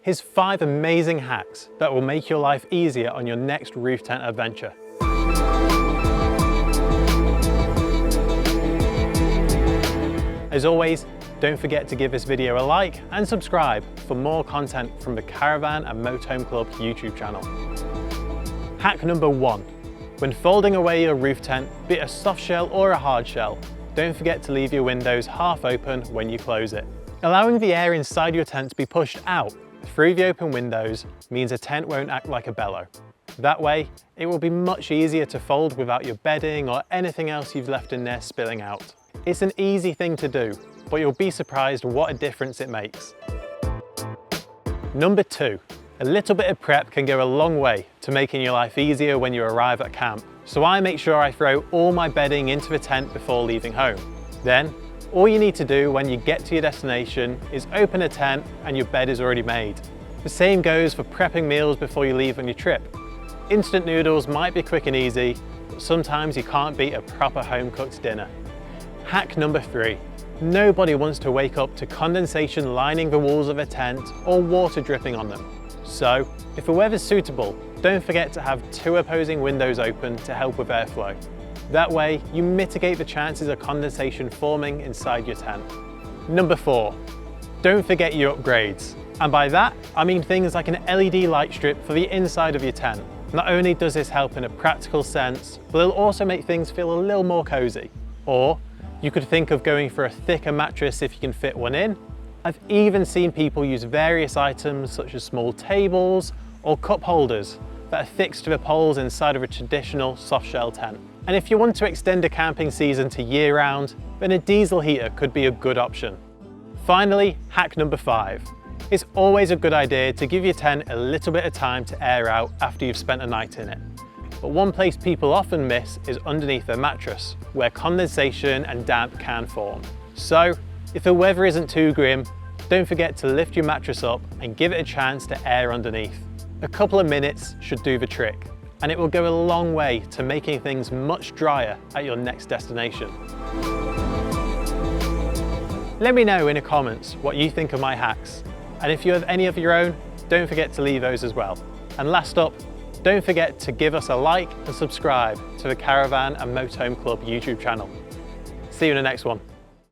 Here's 5 amazing hacks that will make your life easier on your next roof tent adventure. As always, don't forget to give this video a like and subscribe for more content from the Caravan and Motorhome Club YouTube channel. Hack number 1. When folding away your roof tent, be it a soft shell or a hard shell, don't forget to leave your windows half open when you close it. Allowing the air inside your tent to be pushed out through the open windows means a tent won't act like a bellow. That way, it will be much easier to fold without your bedding or anything else you've left in there spilling out. It's an easy thing to do, but you'll be surprised what a difference it makes. Number 2, a little bit of prep can go a long way to making your life easier when you arrive at camp. So I make sure I throw all my bedding into the tent before leaving home. Then, all you need to do when you get to your destination is open a tent and your bed is already made. The same goes for prepping meals before you leave on your trip. Instant noodles might be quick and easy, but sometimes you can't beat a proper home-cooked dinner. Hack number 3. Nobody wants to wake up to condensation lining the walls of a tent or water dripping on them. So, if the weather's suitable, don't forget to have 2 opposing windows open to help with airflow. That way, you mitigate the chances of condensation forming inside your tent. Number 4. Don't forget your upgrades. And by that, I mean things like an LED light strip for the inside of your tent. Not only does this help in a practical sense, but it'll also make things feel a little more cozy. Or, you could think of going for a thicker mattress if you can fit one in. I've even seen people use various items such as small tables or cup holders that are fixed to the poles inside of a traditional soft shell tent. And if you want to extend a camping season to year round, then a diesel heater could be a good option. Finally, hack number 5. It's always a good idea to give your tent a little bit of time to air out after you've spent a night in it. But one place people often miss is underneath their mattress, where condensation and damp can form. So, if the weather isn't too grim, don't forget to lift your mattress up and give it a chance to air underneath. A couple of minutes should do the trick, and it will go a long way to making things much drier at your next destination. Let me know in the comments what you think of my hacks, and if you have any of your own, don't forget to leave those as well. And last up, don't forget to give us a like and subscribe to the Caravan and Motorhome Club YouTube channel. See you in the next one.